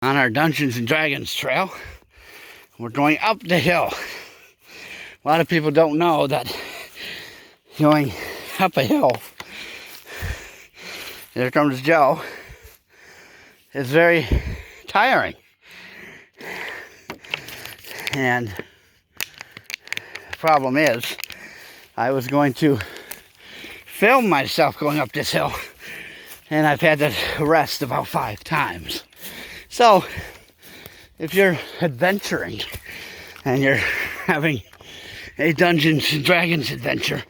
On our Dungeons and Dragons trail. We're going up the hill. A lot of people don't know that going up a hill, here comes Joe, is very tiring. And the problem is, I was going to film myself going up this hill, and I've had to rest about 5 times. So, if you're adventuring and you're having a Dungeons and Dragons adventure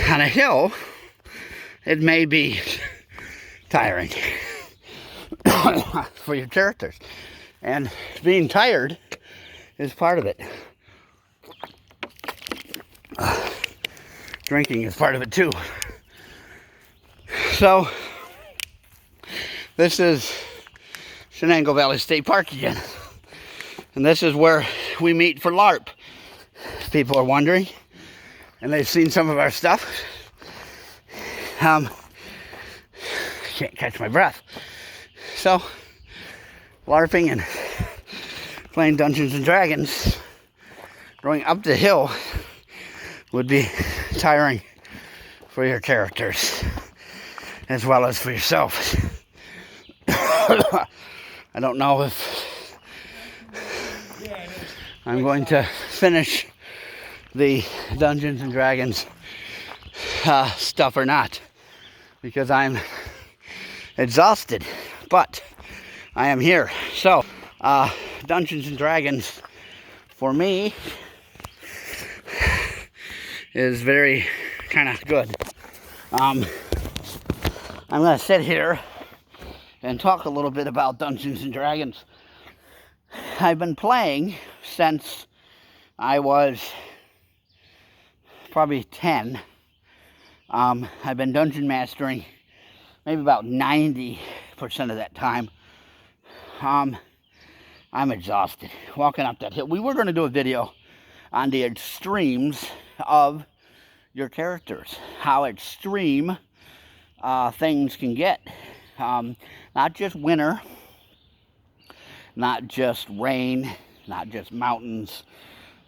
on a hill, it may be tiring for your characters. And being tired is part of it. Drinking is part of it too. So, this is Shenango Valley State Park again. And this is where we meet for LARP. People are wondering. And they've seen some of our stuff. Can't catch my breath. So, LARPing and playing Dungeons and Dragons, going up the hill would be tiring for your characters, as well as for yourself. I don't know if I'm going to finish the Dungeons and Dragons stuff or not, because I'm exhausted, but I am here. So, Dungeons and Dragons for me is very kind of good. I'm going to sit here and talk a little bit about Dungeons and Dragons. I've been playing since I was probably 10. I've been dungeon mastering maybe about 90% of that time. I'm exhausted walking up that hill. We were going to do a video on the extremes of your characters, how extreme things can get. Not just winter, not just rain, not just mountains,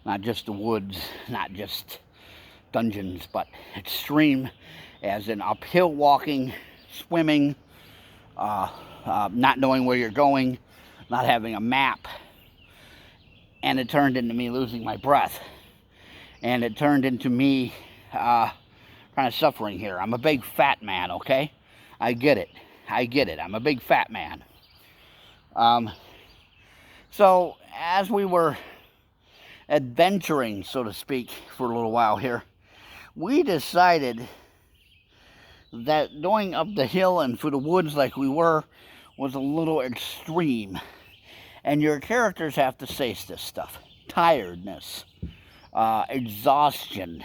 not just the woods, not just dungeons, but extreme as in uphill walking, swimming, not knowing where you're going, not having a map. And it turned into me losing my breath. And it turned into me kind of suffering here. I'm a big fat man, okay? I get it. I'm a big fat man. So, as we were adventuring, so to speak, for a little while here, we decided that going up the hill and through the woods like we were was a little extreme. And your characters have to face this stuff. Tiredness, exhaustion,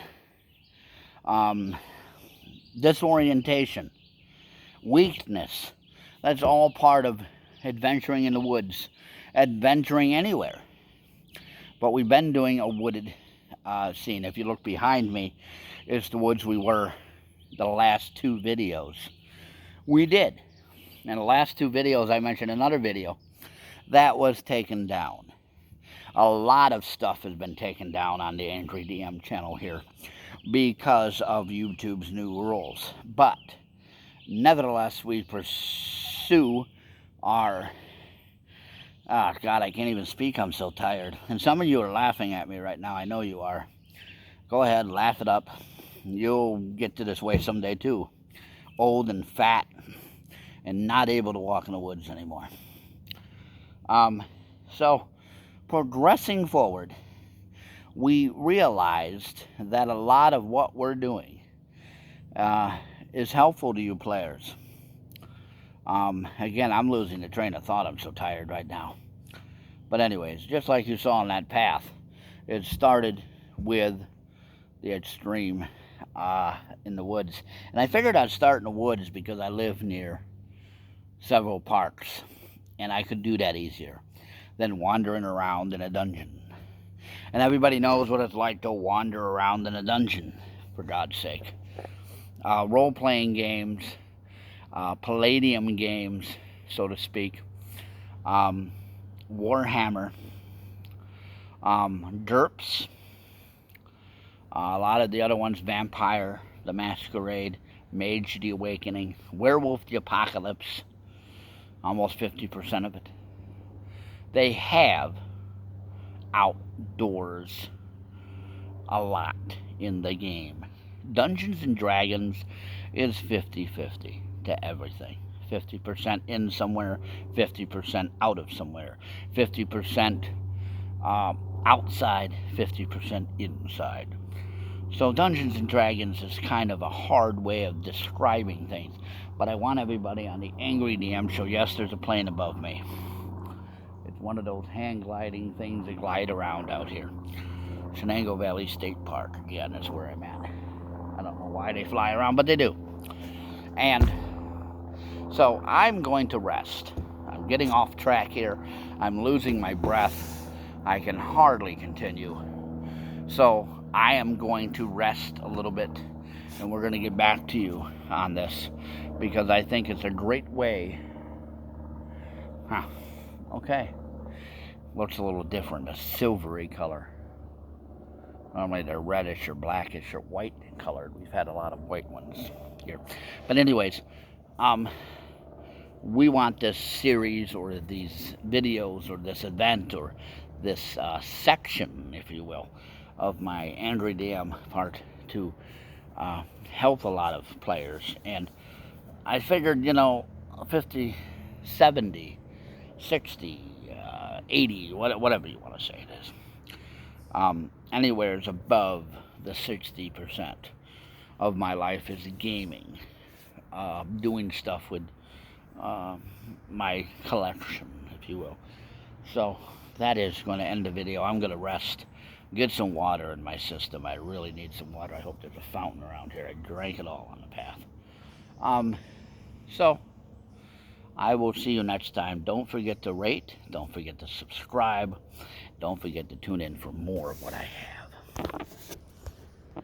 disorientation, weakness. That's all part of adventuring in the woods, adventuring anywhere. But we've been doing a wooded scene. If you look behind me, it's the woods we were the last 2 videos. We did. In the last 2 videos, I mentioned another video that was taken down. A lot of stuff has been taken down on the Angry DM channel here because of YouTube's new rules. But nevertheless, we pursue our... Oh, God, I can't even speak. I'm so tired. And some of you are laughing at me right now. I know you are. Go ahead, laugh it up. You'll get to this way someday, too. Old and fat and not able to walk in the woods anymore. So, progressing forward, we realized that a lot of what we're doing is helpful to you players. Again, I'm losing the train of thought. I'm so tired right now. But anyways, just like you saw on that path, it started with the extreme in the woods. And I figured I'd start in the woods because I live near several parks. And I could do that easier than wandering around in a dungeon. And everybody knows what it's like to wander around in a dungeon, for God's sake. Role-playing games, Palladium games, so to speak, Warhammer, Derps, a lot of the other ones, Vampire, the Masquerade, Mage the Awakening, Werewolf the Apocalypse, almost 50% of it. They have outdoors a lot in the game. Dungeons and Dragons is 50-50 to everything. 50% in somewhere, 50% out of somewhere, 50% outside, 50% inside. So Dungeons and Dragons is kind of a hard way of describing things, but I want everybody on the Angry DM show. Yes, there's a plane above me. It's one of those hang gliding things that glide around out here. Shenango Valley State Park, again, is where I'm at. I don't know why they fly around, but they do. And so I'm going to rest. I'm getting off track here. I'm losing my breath. I can hardly continue. So I am going to rest a little bit, and we're going to get back to you on this, because I think it's a great way. Okay. Looks a little different, a silvery color. Normally they're reddish or blackish or white colored. We've had a lot of white ones here. But anyways, we want this series or these videos or this event or this section, if you will, of my Angry DM part to help a lot of players. And I figured, 50, 70, 60, 80, whatever you want to say it is. Anywhere is above the 60% of my life is gaming, doing stuff with my collection, if you will. So that is going to end the video. I'm going to rest, get some water in my system. I really need some water. I hope there's a fountain around here. I drank it all on the path. So I will see you next time. Don't forget to rate. Don't forget to subscribe. Don't forget to tune in for more of what I have.